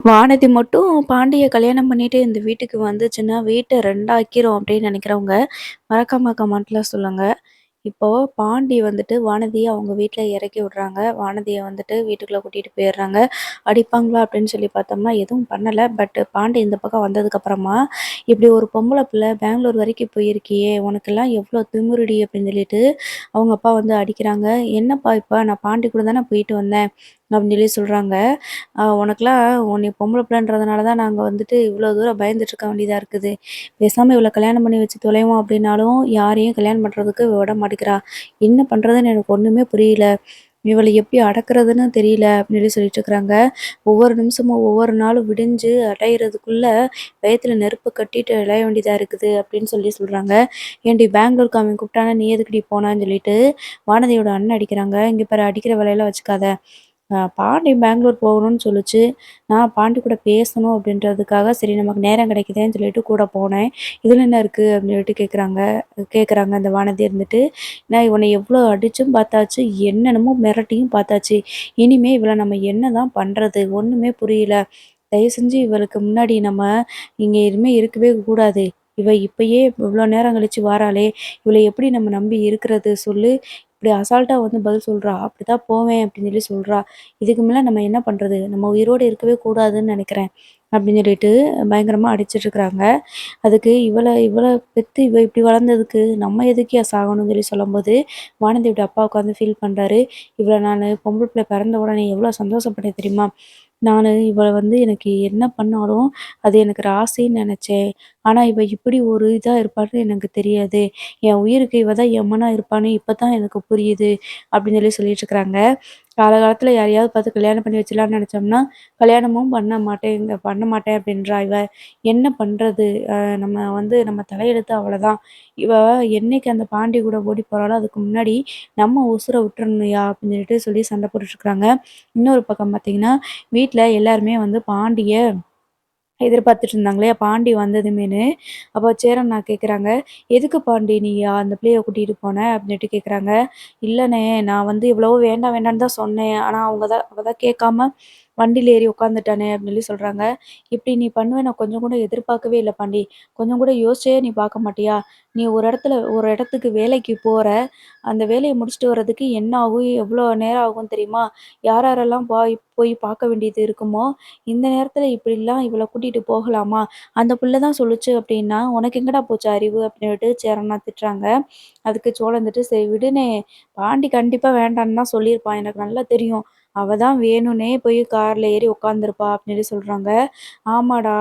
வானதி மட்டும் பாண்டிய கல்யாணம் பண்ணிட்டு இந்த வீட்டுக்கு வந்துச்சுன்னா, வீட்ட 2 ஆக்கிரும் அப்படின்னு நெனைக்கிறவங்க, மறக்காம கமெண்ட்ல சொல்லுங்க. இப்போ பாண்டி வந்துட்டு வானதிய அவங்க வீட்ல இறக்கி விடுறாங்க. வானதிய வந்துட்டு வீட்டுக்குள்ள கூட்டிட்டு போயிடுறாங்க. அடிப்பாங்களா அப்படின்னு சொல்லி பார்த்தோம்னா, எதுவும் பண்ணல. பாண்டி இந்த பக்கம் வந்ததுக்கப்புறமா, "இப்படி ஒரு பொம்பள பிள்ள பெங்களூர் வரைக்கும் போயிருக்கியே! உனக்கெல்லாம் எவ்வளோ திமிருடி" அப்படின்னு சொல்லிட்டு அவங்க அப்பா வந்து அடிக்கிறாங்க. "என்னப்பா இப்ப? நான் பாண்டி கூட தானே போயிட்டு வந்தேன்" அப்படின்னு சொல்லி சொல்றாங்க. உனக்கெல்லாம் உன்னைய பொம்பள பிள்ளன்றதுனால தான் நாங்க வந்துட்டு இவ்வளோ தூரம் பயந்துட்டு இருக்க வேண்டியதா இருக்குது. பேசாம இவள கல்யாணம் பண்ணி வச்சு தொலைவோம் அப்படின்னாலும், யாரையும் கல்யாணம் பண்றதுக்கு விட மாட்டேங்கிறா. என்ன பண்றதுன்னு எனக்கு ஒண்ணுமே புரியல. இவள எப்படி அடக்குறதுன்னு தெரியல அப்படின்னு சொல்லி சொல்லிட்டு இருக்கிறாங்க. ஒவ்வொரு நிமிஷமும் ஒவ்வொரு நாளும் விடிஞ்சு அடையிறதுக்குள்ள வயித்துல நெருப்பு கட்டிட்டு அலைய வேண்டியதா இருக்குது அப்படின்னு சொல்லி சொல்றாங்க. "ஏன்டி பெங்களூருக்கு அவன் கூப்பிட்டானா நீ எதுக்குடி போனான்னு" சொல்லிட்டு வானதியோட அண்ணன் அடிக்கிறாங்க. "இங்க பாரு அடிக்கிற வேலையெல்லாம் வச்சுக்காத. பாண்டி பெங்களூர் போகணும்னு சொல்லுச்சு. நான் பாண்டி கூட பேசணும் அப்படின்றதுக்காக, சரி நமக்கு நேரம் கிடைக்குதேன்னு சொல்லிட்டு கூட போனேன். இதில என்ன இருக்கு? அப்படின்னு சொல்லிட்டு கேட்குறாங்க அந்த வானதி இருந்துட்டு. நான் இவன எவ்வளோ அடிச்சும் பார்த்தாச்சு, என்னென்னமோ மிரட்டியும் பார்த்தாச்சு. இனிமே இவள நம்ம என்னதான் பண்றது? ஒண்ணுமே புரியல. தயவு செஞ்சு இவளுக்கு முன்னாடி நம்ம இங்க இனிமே இருக்கவே கூடாது. இவ இப்பயே இவ்வளோ நேரம் கழிச்சு வாராளே! இவள எப்படி நம்ம நம்பி இருக்கிறது சொல்லு? இப்படி அசால்ட்டா வந்து பதில் சொல்றா. அப்படித்தான் போவேன் அப்படின்னு சொல்லி சொல்றா. இதுக்கு மேல நம்ம என்ன பண்றது? நம்ம உயிரோட இருக்கவே கூடாதுன்னு நெனைக்கிறேன். அப்படின்னு சொல்லிட்டு பயங்கரமா அடிச்சிட்டுருக்காங்க. அதுக்கு இவள இவள பெத்து இவ இப்படி வளர்ந்ததுக்கு நம்ம எதுக்குய்யா சாகணும்னு சொல்லி சொல்லும்போது, வானதியோட அப்பா உட்காந்து ஃபீல் பண்றாரு. இவள நானு பொம்பள பிள்ளை பிறந்த உடனே எவ்வளோ சந்தோஷப்பட்டேன் தெரியுமா? நானு இவள வந்து எனக்கு என்ன பண்ணாலும், அது எனக்கு ராசின்னு நெனச்சேன். ஆனா, இவ இப்படி ஒரு இதா இருப்பான்னு எனக்கு தெரியாது. என் உயிருக்கு இவ தான் எமனா இருப்பான்னு இப்ப தான் எனக்கு புரியுது. அப்படின்னு சொல்லி சொல்லிட்டுருக்காங்க. காலகாலத்துல யாரையாவது பார்த்து கல்யாணம் பண்ணி வச்சிடலான்னு நெனச்சோம்னா, கல்யாணமும் பண்ண மாட்டேன் அப்படின்றா இவ. என்ன பண்றது? நம்ம வந்து நம்ம தலையெழுத்து அவ்வளதான். இவ என்னைக்கு அந்த பாண்டி கூட ஓடி போறாளோ, அதுக்கு முன்னாடி நம்ம உசுர விட்டுறணும்யா அப்படின்னு சொல்லிட்டு சொல்லி சண்டை போட்டுட்டுருக்காங்க. இன்னொரு பக்கம் பார்த்தீங்கன்னா, வீட்ல எல்லாருமே வந்து பாண்டிய எதிர்பார்த்துட்டு இருந்தாங்களே, பாண்டி வந்ததுமேனு, அப்ப சேரண்ணா கேட்குறாங்க, "எதுக்கு பாண்டி நீ அந்த பிள்ளைய கூட்டிட்டு போன?" அப்படின்னுட்டு கேட்குறாங்க. "இல்லண்ணே, நான் வந்து எவ்வளவோ வேண்டாம் வேண்டான்னு தான் சொன்னேன். ஆனா அவ தான் கேட்காம வண்டியில ஏறி உட்காந்துட்டானே" அப்படின்னு சொல்லி சொல்றாங்க. "இப்படி நீ பண்ணுவ நான் கொஞ்சம் கூட எதிர்பார்க்கவே இல்ல பாண்டி. கொஞ்சம் கூட யோசிச்சே நீ பார்க்க மாட்டியா? நீ ஒரு இடத்துக்கு வேலைக்கு போற. அந்த வேலைய முடிச்சுட்டு வர்றதுக்கு என்ன ஆகும்? எவ்வளோ நேரம் ஆகும் தெரியுமா? யார் யாரெல்லாம் போய் பார்க்க வேண்டியது இருக்குமோ, இந்த நேரத்தில இப்படிலாம் இவள கூட்டிட்டு போகலாமா? அந்த புள்ள தான் சொல்லுச்சு அப்படின்னா, உனக்கு எங்கடா போச்சு அறிவு? அப்படின்னுட்டு சேரன்னா திட்டுறாங்க. அதுக்கு சோளம் வந்துட்டு, "சரி விடுனே, பாண்டி கண்டிப்பா வேண்டான்னு தான் சொல்லியிருப்பான். எனக்கு நல்லா தெரியும். அவ தான் வேணும்னே போய் கார்ல ஏறி உட்காந்துருப்பா" அப்படின்னு சொல்றாங்க. "ஆமாடா,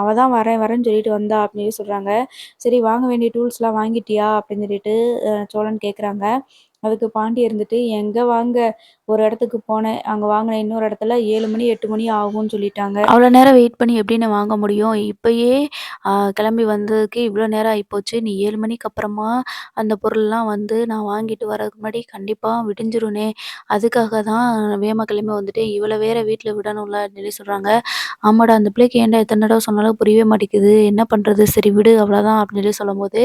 அவ தான் வரேன் வரேன்னு சொல்லிட்டு வந்தா" அப்படின்னு சொல்றாங்க. "சரி வாங்க வேண்டிய டூல்ஸ்லாம் வாங்கிட்டியா?" அப்படின்னு சொல்லிட்டு சோழன் கேட்குறாங்க. அதுக்கு பாண்டி இருந்துட்டு, "எங்க வாங்க ஒரு இடத்துக்கு போனேன். அங்க வாங்குனேன். இன்னொரு இடத்துல 7 மணி, 8 மணி ஆகும்னு சொல்லிட்டாங்க. அவ்வளோ நேரம் வெயிட் பண்ணி எப்படி நான் வாங்க முடியும்? இப்பயே கிளம்பி வந்ததுக்கு இவ்வளோ நேரம் ஆயிப்போச்சு. நீ 7 மணிக்கு அப்புறமா அந்த பொருள்லாம் வந்து நான் வாங்கிட்டு வரதுக்கு முன்னாடி கண்டிப்பா விடிஞ்சிருனே! அதுக்காக தான் வேகமா கிளம்பி வந்துட்டேன். இவள வேற வீட்ல விடணும்ல" அப்படின்னு சொல்லி சொல்றாங்க. "ஆமாடா, அந்த பிள்ளைக்கு ஏன்டா எத்தன தடவ சொன்னாலும் புரியவே மாட்டேங்குது. என்ன பண்றது? சரி விடு அவ்வளோதான்" அப்படின்னு சொல்லி சொல்லும்போது,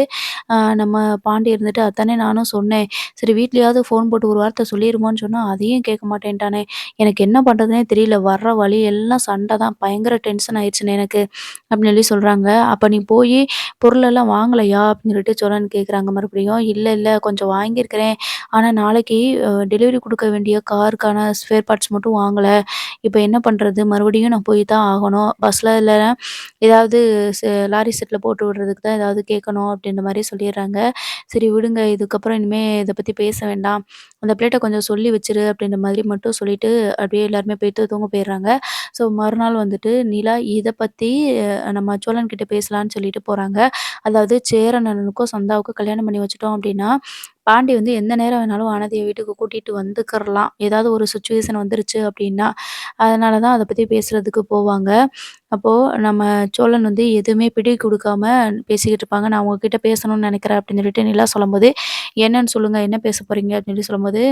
நம்ம பாண்டி இருந்துட்டு, "அதானே நானும் சொன்னேன். சரி வீட்லயாவது ஃபோன் போட்டு ஒரு வார்த்தை சொல்லிருமான்னு சொன்னா, அதையும் கேட்க மாட்டேன்ட்டானே! எனக்கு என்ன பண்றதுன்னே தெரியல. வர்ற வழி எல்லாம் சண்ட தான். பயங்கர டென்ஷன் ஆயிடுச்சுண்ணே எனக்கு" அப்படின்னு சொல்லி சொல்றாங்க. "அப்ப நீ போயி பொருளெல்லாம் வாங்கலையா?" அப்படின்னு சொல்லிட்டு சோழன் கேட்குறாங்க மறுபடியும். "இல்ல, இல்ல கொஞ்சம் வாங்கியிருக்கிறேன். ஆனா நாளைக்கு டெலிவரி குடுக்க வேண்டிய காருக்கான ஸ்பேர் பார்ட்ஸ் மட்டும் வாங்கல. இப்ப என்ன பண்றது? மறுபடியும் நான் போய் தான் ஆகணும். பஸ்ல இல்லன்னா ஏதாவது லாரி செட்ல போட்டு விடுறதுக்கு தான் ஏதாவது கேட்கணும்" அப்படின்ற மாரி சொல்லிடுறாங்க. "சரி விடுங்க. இதுக்கப்புறம் இனிமே இத பத்தி பேச வேண்டாம். அந்த பிள்ளைட்ட கொஞ்சம் சொல்லி வச்சுரு" அப்படின்ற மாதிரி மட்டும் சொல்லிட்டு, அப்படியே எல்லாருமே போயிட்டு தூங்க போயிடுறாங்க. ஸோ மறுநாள் வந்துட்டு நிலா இத பத்தி நம்ம சோழன் கிட்ட பேசலான்னு சொல்லிட்டு போறாங்க. அதாவது சேரன் அண்ணனுக்கும் சந்தாவுக்கும் கல்யாணம் பண்ணி வச்சுட்டோம் அப்படின்னா, பாண்டி வந்து எந்த நேரம் வேணாலும் வானதிய வீட்டுக்கு கூட்டிட்டு வந்துக்கிறலாம். ஏதாவது ஒரு சிச்சுவேஷன் வந்துருச்சு அப்படின்னா. அதனால தான் அத பத்தி பேசுறதுக்கு போவாங்க. அப்போ நம்ம சோழன் வந்து எதுவுமே பிடி குடுக்காம பேசிக்கிட்டு இருப்பாங்க. "நான் உங்ககிட்ட பேசணும்னு நெனைக்கிறேன்" அப்படின்னு சொல்லிட்டு நிலா சொல்லும்போது, "என்னன்னு சொல்லுங்க, என்ன பேச போறீங்க?" அப்படின்னு சொல்லி சொல்லும்போது கேட்கும்போது,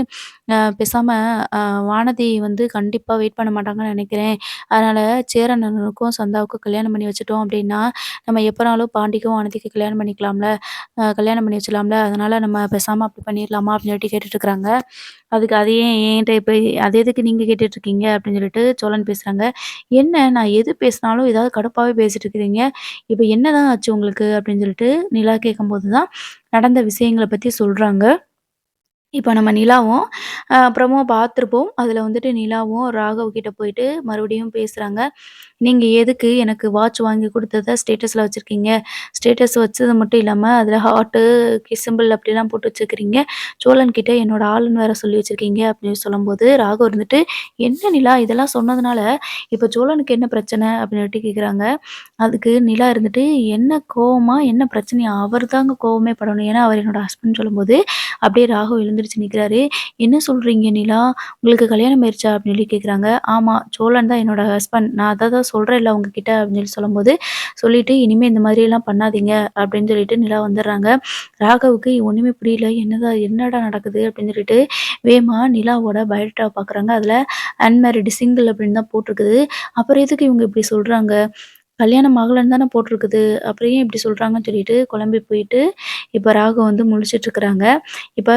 பேசாம அ வானதி வந்து கண்டிப்பா வெயிட் பண்ண மாட்டாங்கன்னு நெனைக்கிறேன். அதனால சேரன் அண்ணனுக்கும் சந்தாவுக்கும் கல்யாணம் பண்ணி வச்சுட்டோம் அப்டின்னா, நம்ம எப்பனாலும் பாண்டிக்கும் வானதிக்கும் கல்யாணம் பண்ணிக்கலாம்ல. கல்யாணம் பண்ணி வச்சுடலாம்ல. அதனால நம்ம பேசாம அப்டி பண்ணிர்லாமா அப்டின்னு சொல்லிட்டு கேட்டுட்டுருக்காங்க. அதுக்கு அது ஏன் என்ட்ட இப்ப அது எதுக்கு நீங்க கேட்டுட்ருக்கீங்க? அப்டின்னு சொல்லிட்டு சோழன் பேசுறாங்க. என்ன நான் எது பேசினாலும் ஏதாவது கடுப்பாவே பேசிட்டு இருக்கிறீங்க. இப்ப என்னதான் ஆச்சு உங்களுக்கு? அப்டின்னு சொல்லிட்டு நிலா கேட்கும்போது தான் நடந்த விஷயங்கள பத்தி சொல்றாங்க. இப்ப நம்ம நிலாவும் ப்ரமோ பார்த்துருப்போம். அதுல வந்துட்டு நிலாவும் ராகவ் கிட்ட போயிட்டு மறுபடியும் பேசுறாங்க. "நீங்க எதுக்கு எனக்கு வாட்ச் வாங்கி குடுத்தத ஸ்டேட்டஸ்ல வச்சிருக்கீங்க? ஸ்டேட்டஸ் வச்சது மட்டும் இல்லாம, அதில ஹார்ட்டு, சிம்பிள் அப்படிலாம் போட்டு வச்சுருக்கிறீங்க. சோழன் கிட்ட என்னோட ஆளுன்னு வேற சொல்லி வச்சிருக்கீங்க." அப்படின்னு சொல்லும்போது, ராகவ் இருந்துட்டு, "என்ன நிலா இதெல்லாம் சொன்னதுனால, இப்ப சோழனுக்கு என்ன பிரச்சனை?" அப்படின்னு சொல்லிட்டு கேட்குறாங்க. அதுக்கு நிலா இருந்துட்டு, "என்ன கோவமா? என்ன பிரச்சனையா? அவர் தாங்க கோவமே படணும். ஏன்னா, அவர் என்னோட ஹஸ்பண்ட்." சொல்லும்போது, அப்படியே ராகவ் எழுந்திருச்சு நிற்கிறாரு. "என்ன சொல்றீங்க நிலா? உங்களுக்கு கல்யாணம் ஆயிருச்சா?" அப்படின்னு சொல்லி கேட்குறாங்க. "ஆமா, சோழன் தான் என்னோட ஹஸ்பண்ட். நான் அத தான் சொல்றேன்ல உங்ககிட்ட." அப்படின்னு சொல்லி சொல்லும்போது, சொல்லிட்டு, "இனிமே இந்த மாதிரியெல்லாம் பண்ணாதீங்க." அப்படின்னு சொல்லிட்டு நிலா வந்துடுறாங்க. ராகவுக்கு ஒண்ணுமே புரியல. என்னடா நடக்குது? அப்படின்னு சொல்லிட்டு வேகமா நிலாவோட பயோடேட்டா பார்க்குறாங்க. அதில அன்மேரிட், சிங்கிள் அப்படின்னு தான் போட்டிருக்குது. அப்புறம் எதுக்கு இவங்க இப்படி சொல்றாங்க? கல்யாணம் ஆகலன்னு தானே போட்டிருக்குது. அப்புறம் ஏன் இப்படி சொல்றாங்கன்னு சொல்லிட்டு குழம்பி போயிட்டு, இப்ப ராகவ் வந்து முழிச்சுட்ருக்குறாங்க. இப்ப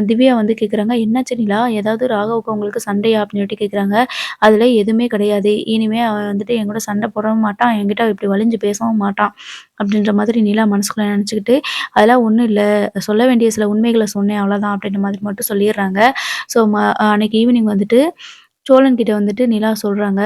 திவ்யா வந்து கேட்குறாங்க, "என்னாச்சு நிலா? ஏதாவது ராகவுக்கு உங்களுக்கு சண்டையா?" அப்படின்னு சொல்லிட்டு கேட்குறாங்க. "அதுல எதுவுமே கிடையாது. இனிமே அவன் வந்துட்டு என்கூட சண்டை போடவும் மாட்டான். என்கிட்ட இப்படி வலிஞ்சு பேசவும் மாட்டான்." அப்படின்ற மாதிரி நிலா மனசுக்குள்ள நெனச்சுக்கிட்டு, "அதெல்லாம் ஒண்ணும் இல்ல. சொல்ல வேண்டிய சில உண்மைகள சொன்னேன் அவ்வளோதான்." அப்படின்ற மாதிரி மட்டும் சொல்லிர்றாங்க. ஸோ அன்னைக்கு ஈவினிங் வந்துட்டு சோழன் கிட்ட வந்துட்டு நிலா சொல்றாங்க.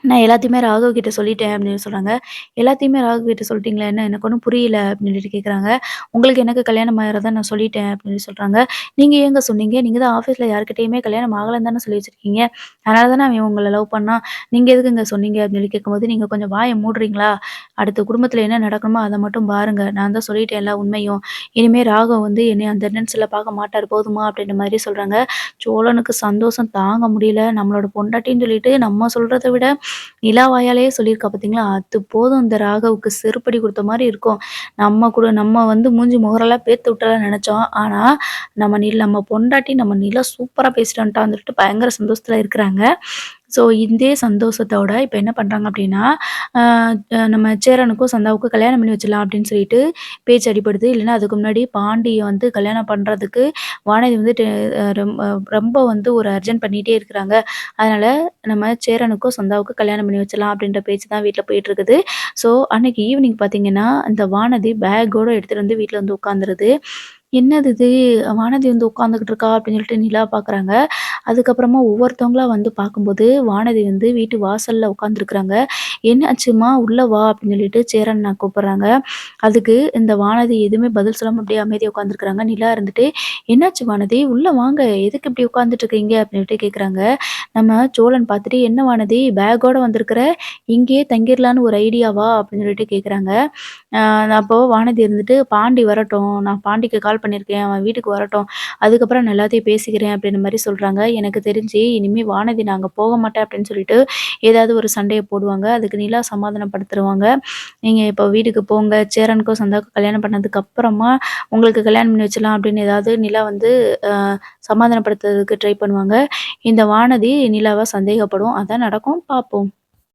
நான் எல்லாத்தையுமே ராகவ் கிட்ட சொல்லிட்டேன் அப்படின்னு சொல்றாங்க. எல்லாத்தையுமே ராகவ் கிட்ட சொல்லிட்டீங்களா? என்ன எனக்கு ஒண்ணும் புரியல அப்படின்னு சொல்லிட்டு கேட்குறாங்க. உங்களுக்கு எனக்கு கல்யாணம் ஆகிறத நான் சொல்லிட்டேன் அப்படின்னு சொல்றாங்க. நீங்க ஏங்க சொன்னீங்க? நீங்க தான் ஆஃபீஸ்ல யார்கிட்டயுமே கல்யாணம் ஆகலன்னு தானே சொல்லி வச்சிருக்கீங்க. அதனால தானே அவன் உங்கள லவ் பண்ணான். நீங்க எதுக்குங்க சொன்னீங்க? அப்படின்னு சொல்லி கேட்கும்போது, நீங்க கொஞ்சம் வாய மூடுறீங்களா? அடுத்த குடும்பத்தில என்ன நடக்கணுமோ அத மட்டும் பாருங்க. நான் தான் சொல்லிட்டேன் எல்லா உண்மையும். இனிமே ராகவ் வந்து என்னைய அந்த நெனச்சுல பார்க்க மாட்டாரு போதுமா? அப்படின்ற மாரி சொல்றாங்க. சோழனுக்கு சந்தோஷம் தாங்க முடியல. நம்மளோட பொண்டாட்டின்னு சொல்லிட்டு நம்ம சொல்றத விட நிலா வாயாலேயே சொல்லியிருக்கா பார்த்தீங்களா? அது போதும் இந்த ராகவுக்கு செருப்படி குடுத்த மாரி இருக்கும். நம்ம வந்து மூஞ்சி முகரெல்லாம் பேத்து விட்டுறலாம்னு நெனச்சோம். ஆனா, நம்ம பொண்டாட்டி நம்ம நிலா சூப்பரா பேசிட்டு வந்துட்டான்னு சொல்லிட்டு பயங்கர சந்தோஷத்துல இருக்கிறாங்க. ஸோ, இதே சந்தோஷத்தோட இப்ப என்ன பண்றாங்க அப்டின்னா, அ நம்ம சேரனுக்கும் சந்தாவுக்கும் கல்யாணம் பண்ணி வச்சுடலாம் அப்டின்னு சொல்லிட்டு பேச்சு அடிபடுது. இல்லன்னா அதுக்கு முன்னாடி பாண்டிய வந்து கல்யாணம் பண்றதுக்கு வானதி வந்து டெ அ ரொம் அ ரொம்ப வந்து ஒரு அர்ஜென்ட் பண்ணிட்டே இருக்கிறாங்க. அதனால நம்ம சேரனுக்கும் சந்தாவுக்கும் கல்யாணம் பண்ணி வச்சுடலாம் அப்டின்ற பேச்சு தான் வீட்ல போயிட்டுருக்குது. ஸோ, அன்னைக்கு ஈவினிங் பார்த்தீங்கன்னா, இந்த வானதி பேக்கோட எடுத்துட்டு வந்து வீட்ல வந்து உட்காந்துருது. "என்னது இது? வானதி வந்து உட்காந்துக்கிட்டு இருக்கா?" அப்படின்னு சொல்லிட்டு நிலா பார்க்குறாங்க. அதுக்கப்புறமா ஒவ்வொருத்தவங்களா வந்து பார்க்கும்போது, வானதி வந்து வீட்டு வாசல்ல உட்காந்துருக்குறாங்க. "என்னாச்சும்மா? உள்ள வா" அப்படின்னு சொல்லிட்டு சேரன் கூப்பிடுறாங்க. அதுக்கு இந்த வானதி எதுவுமே பதில் சொல்லாம அப்படியே அமைதியா உட்காந்துருக்குறாங்க. நிலா இருந்துட்டு, "என்னாச்சு வானதி? உள்ள வாங்க. எதுக்கு இப்படி உட்காந்துட்டு இருக்கீங்க?" அப்படின்னு சொல்லிட்டு கேட்குறாங்க. நம்ம சோழன் பார்த்துட்டு, "என்ன வானதி பேக்கோட வந்திருக்கிற? இங்கேயே தங்கிர்லான்னு ஒரு ஐடியாவா?" அப்படின்னு சொல்லிட்டு கேட்குறாங்க. அ அப்போ வானதி இருந்துட்டு, "பாண்டி வரட்டும். நான் பாண்டிக்கு கால் பண்ணியிருக்கேன். அவன் வீட்டுக்கு வரட்டும். அதுக்கப்புறம் நான் எல்லாத்தையும் பேசிக்கிறேன்." அப்படின்ற மாரி சொல்றாங்க. எனக்கு தெரிஞ்சு இனிமே வானதி நான் அங்க போக மாட்டேன் அப்படின்னு சொல்லிட்டு, ஏதாவது ஒரு சண்டைய போடுவாங்க. அதுக்கு நிலா சமாதானப்படுத்துருவாங்க. "நீங்க இப்போ வீட்டுக்கு போங்க. சேரனுக்கும் சந்தாவுக்கும் கல்யாணம் பண்ணதுக்கு அப்புறமா உங்களுக்கு கல்யாணம் பண்ணி வச்சுடலாம்." அப்படின்னு ஏதாவது நிலா வந்து அ சமாதானப்படுத்துறதுக்கு ட்ரை பண்ணுவாங்க. இந்த வானதி நிலாவ சந்தேகப்படும். அதான் நடக்கும். பார்ப்போம்.